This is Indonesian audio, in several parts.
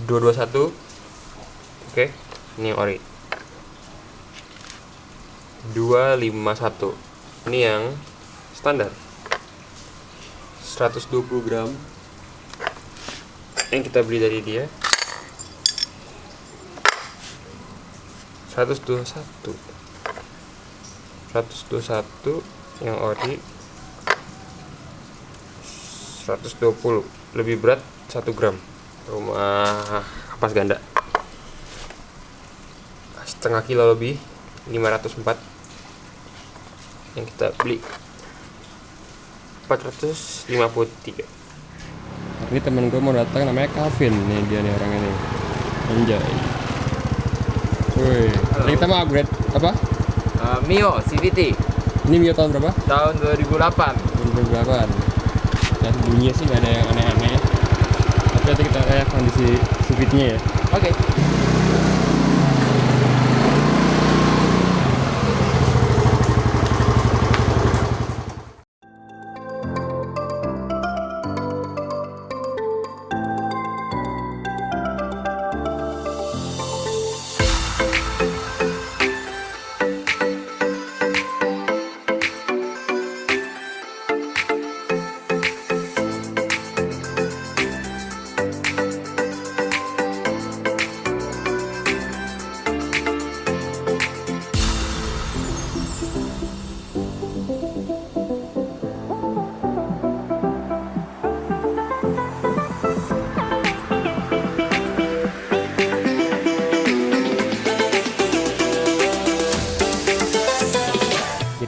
221. Oke, ini yang ori. 251. Ini yang standar. 120 gram yang kita beli dari dia. 121 yang ori. 120 lebih berat 1 gram. Rumah kapas ganda setengah kilo lebih, 504 yang kita beli. 453. Ini temen gue mau datang, namanya Kevin nih, dia nih orang ini. Anjay. Woi, kita mau upgrade apa? Mio CVT Ini Mio tahun berapa? tahun 2008. 2008. Dan bunyinya sih nggak ada yang aneh-aneh. Tapi nanti kita lihat kondisi CVT-nya ya. Oke.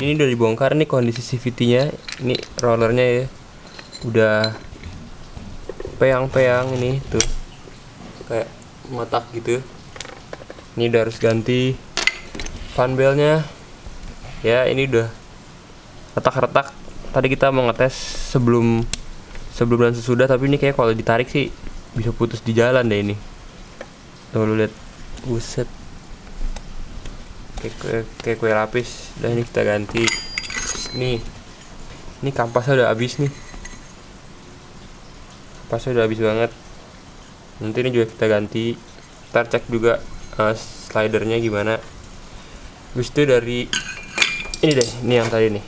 Jadi ini udah dibongkar nih kondisi CVT-nya. Ini rollernya ya. Udah peyang-peyang ini tuh. Kayak ngotak gitu. Ini udah harus ganti fan bell-nya. Ya, ini udah retak-retak. Tadi kita mau ngetes sebelum dan sesudah, tapi ini kayak kalau ditarik sih bisa putus di jalan deh ini. Tuh lu lihat. Buset. Kayak kue lapis. Dan ini kita ganti. Ini kampasnya udah habis nih. Kampasnya udah habis banget. Nanti ini juga kita ganti. Ntar cek juga slidernya gimana. Habis itu dari ini deh, ini yang tadi nih.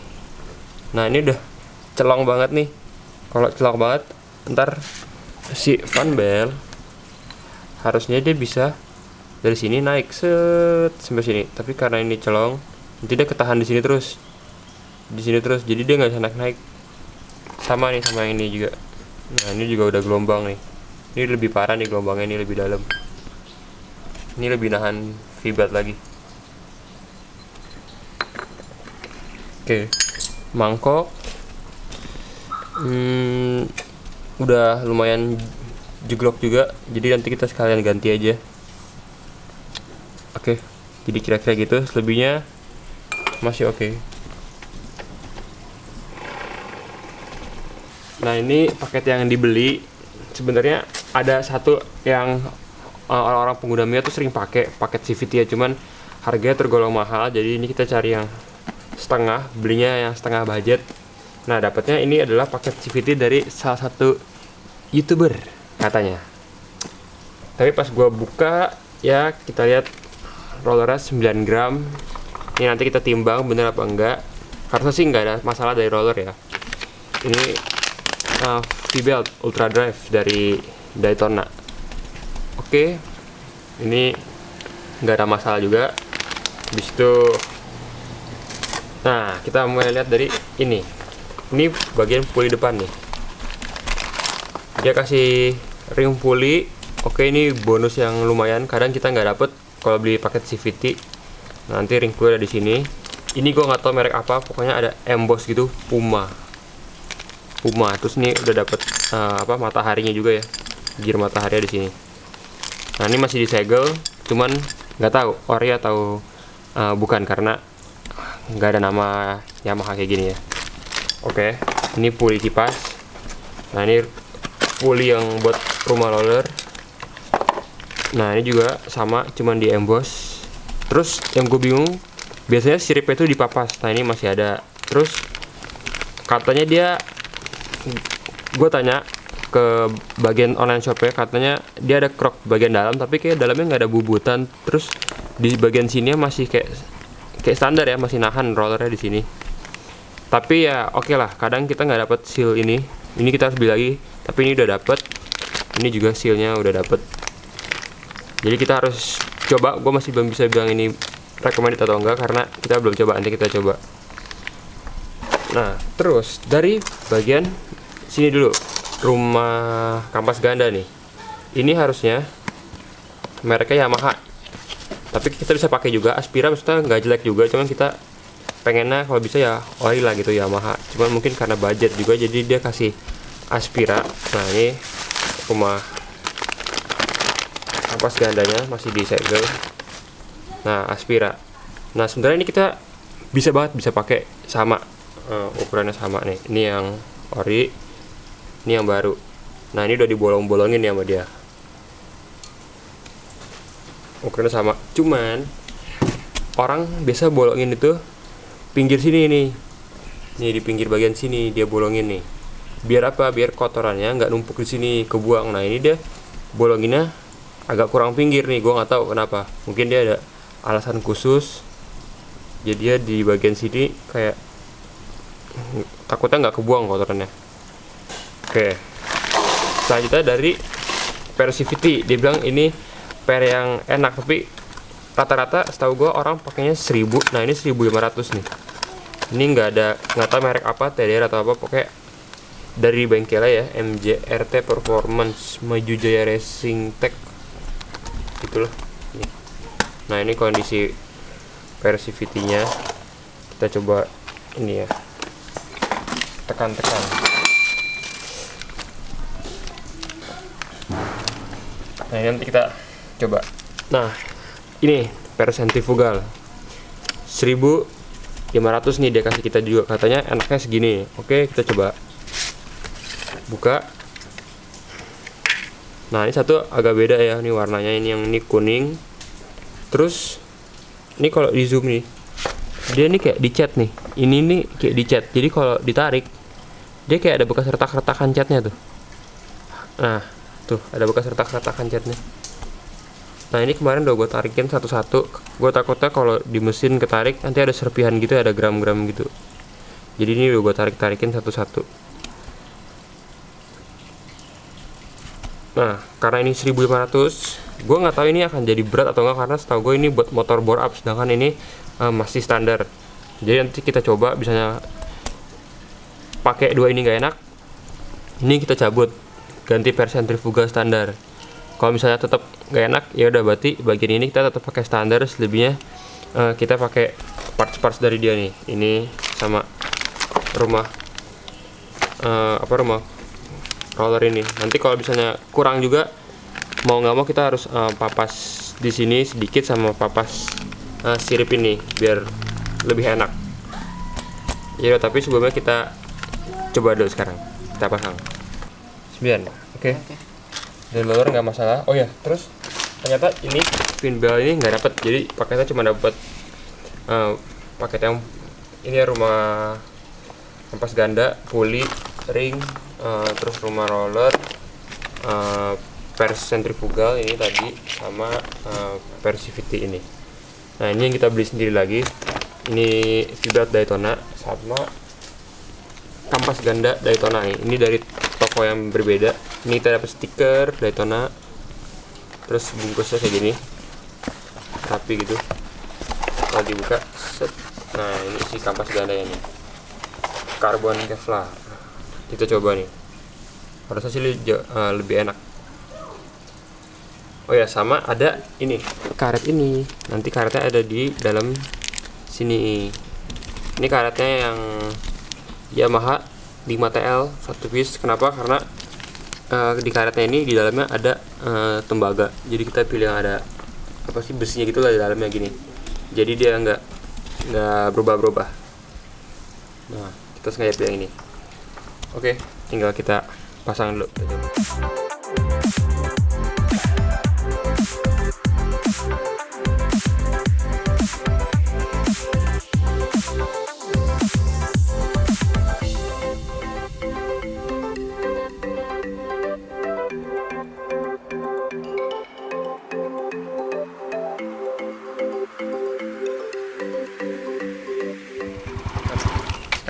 Nah, ini udah celong banget nih. Kalau celong banget, ntar si fan bell harusnya dia bisa dari sini naik set sampai sini, tapi karena ini celong, nanti dia ketahan di sini terus, jadi dia nggak bisa naik. Sama nih sama yang ini juga. Nah, ini juga udah gelombang nih. Ini lebih parah nih gelombangnya, ini lebih dalam. Ini lebih nahan vibrat lagi. Oke, mangkok udah lumayan jeglok juga, jadi nanti kita sekalian ganti aja. Oke, jadi kira-kira gitu. Selebihnya masih oke. Nah, ini paket yang dibeli sebenarnya ada satu yang orang-orang pengguna Mio tuh sering pakai paket CVT ya, cuman harganya tergolong mahal. Jadi ini kita cari yang setengah, belinya yang setengah budget. Nah, dapatnya ini adalah paket CVT dari salah satu YouTuber katanya. Tapi pas gua buka ya, kita lihat rollernya 9 gram. Ini nanti kita timbang bener apa enggak. Harusnya sih nggak ada masalah dari roller ya. Ini V-Belt Ultra Drive dari Daytona. Oke, ini nggak ada masalah juga. Habis itu, nah kita mulai lihat dari ini. Ini bagian puli depan nih. Dia kasih ring puli. Oke, ini bonus yang lumayan. Kadang kita nggak dapet kalau beli paket CVT. Nanti ring puli ada di sini. Ini gue nggak tahu merek apa. Pokoknya ada emboss gitu, Puma. Terus ini udah dapet mataharinya juga ya. Gear matahari di sini. Nah, ini masih disegel. Cuman nggak tahu ori atau bukan, karena nggak ada nama Yamaha kayak gini ya. Oke, ini puli kipas. Nah, ini puli yang buat rumah roller. Nah, ini juga sama, cuman di emboss. Terus yang gue bingung, biasanya siripnya itu dipapas. Nah, ini masih ada. Terus katanya dia, gue tanya ke bagian online shop ya, katanya dia ada krok bagian dalam tapi kayak dalamnya nggak ada bubutan, terus di bagian sini masih kayak standar ya, masih nahan rollernya di sini. Tapi ya oke lah, kadang kita nggak dapet seal ini kita harus beli lagi, tapi ini udah dapet, ini juga sealnya udah dapet. Jadi kita harus coba, gue masih belum bisa bilang ini recommended atau enggak karena kita belum coba, nanti kita coba. Nah, terus dari bagian sini dulu, rumah kampas ganda nih. Ini harusnya mereknya Yamaha. Tapi kita bisa pakai juga Aspira, maksudnya nggak jelek juga, cuman kita pengennya kalau bisa ya ori lah gitu Yamaha. Cuman mungkin karena budget juga jadi dia kasih Aspira. Nah, ini rumah kampas gandanya masih di segel. Nah, Aspira. Nah, sebenarnya ini kita bisa pakai sama. Ukurannya sama nih, ini yang ori, ini yang baru. Nah, ini udah dibolong-bolongin ya sama dia, ukurannya sama. Cuman orang biasa bolongin itu pinggir sini nih di pinggir bagian sini dia bolongin nih. Biar apa? Biar kotorannya nggak numpuk di sini kebuang. Nah, ini dia bolonginnya agak kurang pinggir nih, gue nggak tahu kenapa. Mungkin dia ada alasan khusus, jadi dia di bagian sini kayak takutnya nggak kebuang kotorannya. Oke, selanjutnya dari Persivity, dia bilang ini per yang enak, tapi rata-rata setahu gue orang pakainya 1000. Nah, ini 1500 nih. Ini nggak tahu merek apa, TDR atau apa, pokoknya dari bengkelnya ya, MJRT Performance Maju Jaya Racing Tech itulah nih. Nah, ini kondisi Persivity nya, kita coba ini ya, tekan-tekan. Nah, ini nanti kita coba. Nah, ini per sentrifugal 1500 nih dia kasih kita juga, katanya enaknya segini. Oke, kita coba buka. Nah, ini satu agak beda ya, ini warnanya, ini yang ini kuning. Terus ini kalau di zoom nih, dia ini kayak dicat nih, ini nih kayak dicat, jadi kalau ditarik dia kayak ada bekas retak-retakan catnya tuh. Nah, tuh ada bekas retak-retakan catnya. Nah, ini kemarin udah gue tarikin satu-satu, gue takutnya kalau di mesin ketarik nanti ada serpihan gitu, ada gram-gram gitu. Jadi ini udah gue tarikin satu-satu. Nah, karena ini 1500, gue nggak tahu ini akan jadi berat atau enggak, karena setahu gue ini buat motor bore up, sedangkan ini masih standar. Jadi nanti kita coba, misalnya pakai dua ini nggak enak, ini kita cabut, ganti per sentrifugal standar. Kalau misalnya tetap nggak enak, ya udah berarti bagian ini kita tetap pakai standar, selebihnya kita pakai parts dari dia nih. Ini sama rumah rumah roller ini. Nanti kalau misalnya kurang juga, mau nggak mau kita harus papas di sini sedikit sama papas sirip ini biar lebih enak. Ya, tapi sebelumnya kita coba dulu sekarang, kita pasang 9. Oke. Dan roller nggak masalah. Oh ya, terus ternyata ini pin bel ini nggak dapet, jadi paketnya cuma dapet paket yang ini ya, rumah kampas ganda, puli, ring, terus rumah roller, pers sentrifugal ini tadi, sama Persivity ini. Nah, ini yang kita beli sendiri lagi. Ini Vibrat Daytona sama kampas ganda Daytona nih. Ini dari toko yang berbeda. Ini kita dapat stiker Daytona, terus bungkusnya kayak gini, rapi gitu. Kalau dibuka, set. Nah, ini si kampas ganda ini, karbon Kevlar. Kita coba nih, harusnya sih lebih enak. Oh ya, sama ada ini karet ini, nanti karetnya ada di dalam sini. Ini karetnya yang Yamaha 5TL 1 piece. Kenapa? Karena di karetnya ini di dalamnya ada tembaga, jadi kita pilih yang ada apa sih, besinya gitulah di dalamnya gini, jadi dia nggak berubah-berubah. Nah, kita sengaja pilih yang ini. Oke, tinggal kita pasang dulu.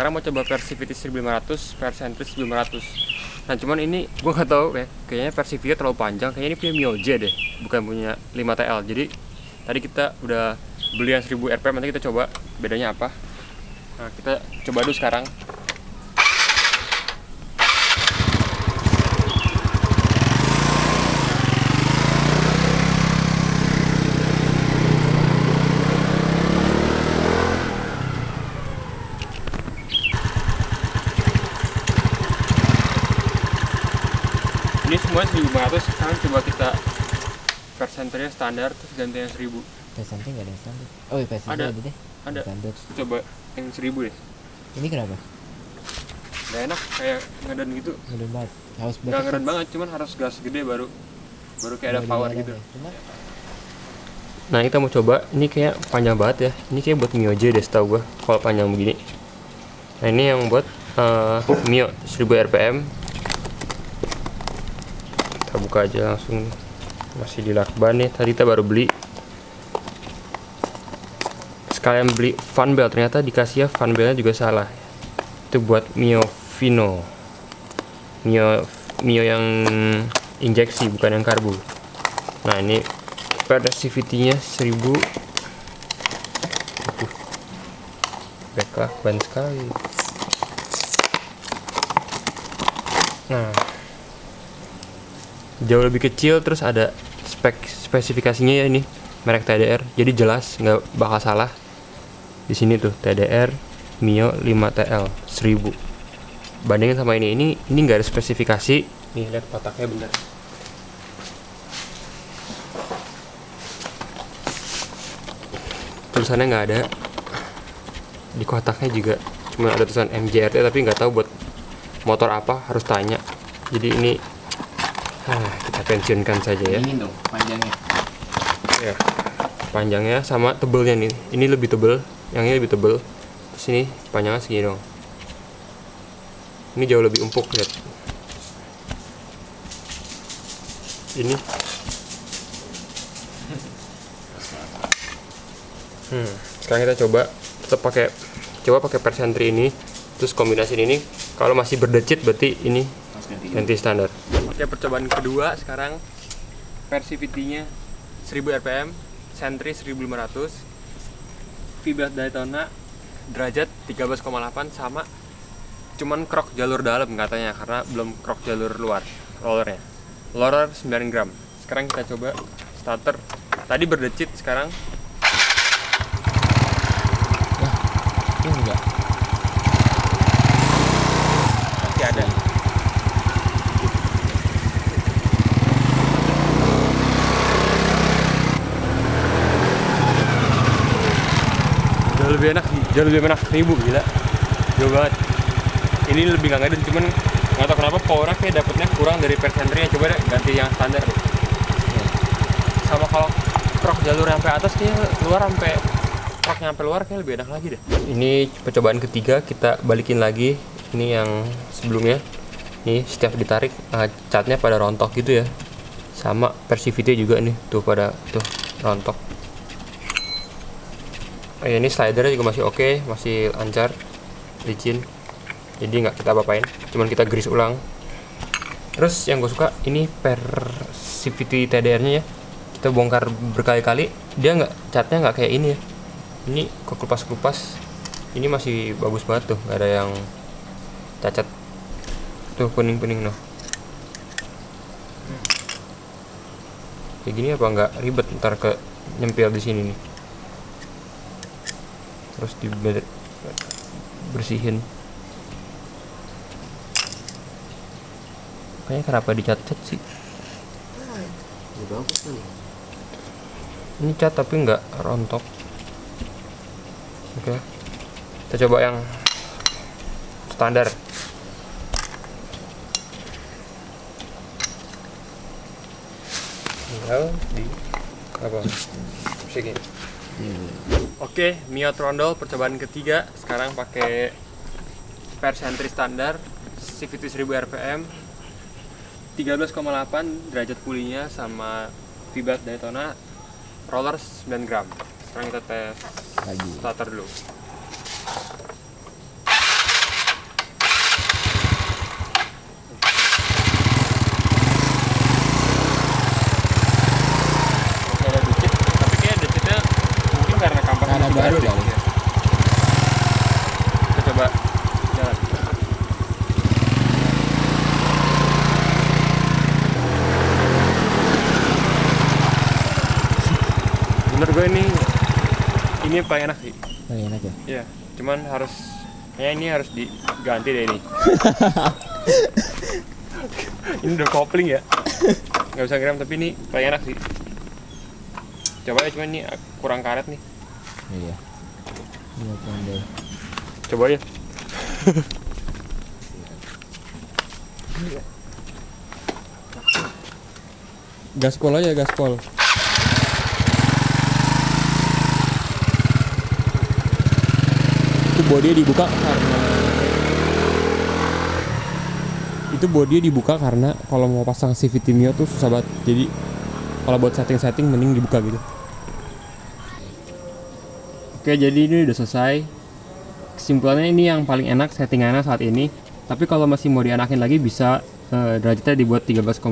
Sekarang mau coba Persivity 1500, Persentry 1500. Nah cuman ini gue nggak tahu ya, kayaknya Persivity terlalu panjang. Kayaknya ini punya Mio J deh, bukan punya 5TL. Jadi tadi kita udah beli yang 1000 RPM, nanti kita coba bedanya apa. Nah kita coba dulu sekarang. Ini semua 1500. Sekarang coba kita Persentry standar terus ganti yang 1000. Pesantren nggak ada yang standar. Oh iya pesantren Ada. ada deh. Ada. Standar. Coba yang 1000 deh. Ini kenapa? Gak enak, kayak ngeden gitu. Ngeden banget. Harus Gak ngeden banget, cuman harus gas gede baru kayak ada power gitu. Cuma Nah kita mau coba, ini kayak panjang banget ya. Ini kayak buat Mio J deh setahu gue, kalau panjang begini. Nah ini yang buat Mio 1000 RPM. Kita buka aja langsung. Masih di lakban nih, tadi kita baru beli. Sekalian beli fan belt, ternyata dikasih ya fan beltnya juga salah. Itu buat Mio Vino. Mio yang injeksi, bukan yang karbu. Nah ini Persivity-nya 1000. Baiklah, ban sekali. Nah, jauh lebih kecil, terus ada spesifikasinya ya, ini merek TDR, jadi jelas nggak bakal salah. Di sini tuh TDR Mio 5TL 1000. Bandingin sama ini nggak ada spesifikasi. Nih lihat kotaknya bener. Tulisannya nggak ada. Di kotaknya juga cuma ada tulisan MJRT, tapi nggak tahu buat motor apa, harus tanya. Jadi ini kita pensiunkan saja ya. Ini dong panjangnya. Ya, panjangnya sama tebelnya nih. Ini lebih tebel, yang ini lebih tebel. Terus ini panjangnya segini dong. Ini jauh lebih empuk, lihat. Ini. Sekarang kita coba pakai Persentry ini. Terus kombinasi ini, kalau masih berdecit berarti ini ganti standar. Oke, percobaan kedua sekarang. Persivity-nya 1000 RPM, Sentry 1500, V-Belt Daytona derajat 13,8 sama, cuman krok jalur dalam katanya karena belum krok jalur luar rollernya. Roller 9 gram. Sekarang kita coba starter. Tadi berdecit, sekarang ini enggak. masih ada. Jauh lebih enak 1000, gila. Jauh banget. Ini lebih nggak ngeden, cuman nggak tahu kenapa powernya kayak dapetnya kurang dari Persentry. Coba deh ganti yang standar deh. Sama kalau krok jalur sampai atas kayak keluar sampai krok sampai luar kayak lebih enak lagi deh. Ini percobaan ketiga, kita balikin lagi. Ini yang sebelumnya. Nih setiap ditarik catnya pada rontok gitu ya. Sama Persivity juga nih, tuh pada tuh rontok. Oh ya, ini slidernya juga masih oke, masih lancar, licin, jadi nggak kita apa-apain, cuman kita grease ulang. Terus yang gue suka ini Persivity TDR-nya ya, kita bongkar berkali-kali, dia catnya nggak kayak ini ya. Ini kelupas-kelupas, ini masih bagus banget tuh, nggak ada yang cacat. Tuh kuning-kuning noh. Kayak gini apa nggak ribet ntar ke nyempil di sini nih. Terus bersihin. Kayaknya kenapa dicat-cat sih? Bagus kan. Ini cat tapi nggak rontok. Oke, kita coba yang standar. Tinggal di apa? Segini. Oke, Mio Trondol percobaan ketiga. Sekarang pakai Persentry standar, CVT 1000 RPM, 13,8 derajat pulinya sama V-Belt Daytona, roller 9 gram. Sekarang kita tes Lagi. starter dulu. menurut gue ini yang paling enak sih. Paling enak ya. Iya, cuman ini harus diganti deh ini. Ini udah kopling ya. Nggak bisa ngerem, tapi ini paling enak sih. Coba ya, cuman ini kurang karet nih. Iya. Iya pandai. Coba ya. Gaspol aja, gaspol. Itu bodinya dibuka karena kalau mau pasang CVT Mio tuh susah banget. Jadi kalau buat setting mending dibuka gitu. Oke, jadi ini udah selesai. Kesimpulannya ini yang paling enak settingannya saat ini. Tapi kalau masih mau dianakin lagi bisa derajatnya dibuat 13,5,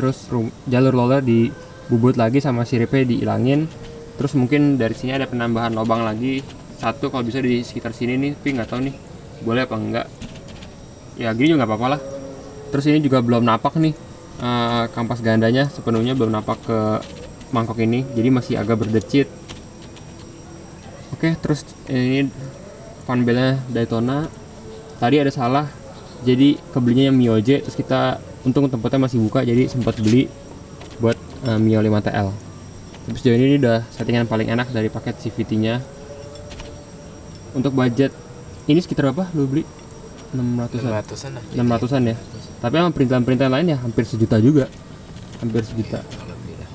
terus jalur roller dibubut lagi sama siripnya dihilangin. Terus mungkin dari sini ada penambahan lubang lagi satu kalau bisa di sekitar sini nih, tapi nggak tahu nih boleh apa enggak. Ya gini juga nggak apa-apa lah. Terus ini juga belum napak nih kampas gandanya sepenuhnya belum napak ke mangkok ini, jadi masih agak berdecit. Oke, terus ini fan belnya Daytona. Tadi ada salah, jadi kebelinya yang Mio J, terus kita untung tempatnya masih buka jadi sempat beli buat Mio 5TL. Terus sejauh ini udah settingan paling enak dari paket CVT-nya. Untuk budget ini sekitar berapa lu beli? 600-an. 600-an lah. 600-an ya. Tapi sama perintilan-perintilan lain ya hampir sejuta juga. Hampir sejuta. Alhamdulillah.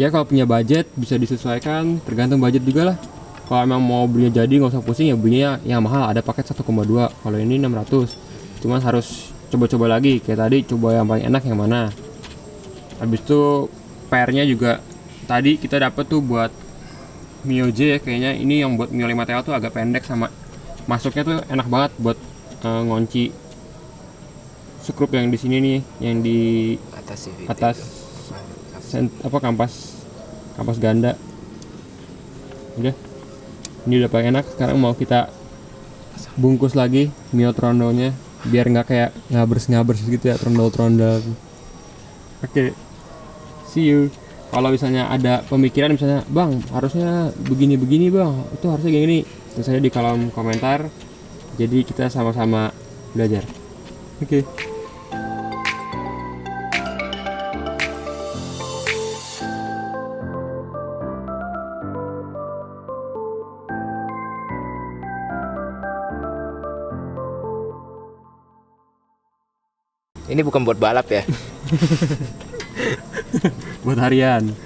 Ya kalau punya budget bisa disesuaikan, tergantung budget juga lah. Kalau emang mau belinya jadi nggak usah pusing ya, belinya yang mahal, ada paket 1,2. Kalau ini 600. Cuman harus coba-coba lagi. Kayak tadi coba yang paling enak yang mana. Habis itu pairnya juga tadi kita dapet tuh buat Mio J ya, kayaknya ini yang buat Mio 5TL tuh agak pendek, sama masuknya tuh enak banget buat ngunci skrup yang di sini nih, yang di Atas CVT. atas kampas ganda. Udah, ini udah paling enak. Sekarang mau kita bungkus lagi Mio Trondonya biar nggak kayak ngabers gitu ya, trondol. Oke, see you. Kalau misalnya ada pemikiran misalnya, bang harusnya begini bang, itu harusnya gini, terus aja di kolom komentar. Jadi kita sama-sama belajar. Oke. Ini bukan buat balap ya. Buat harian.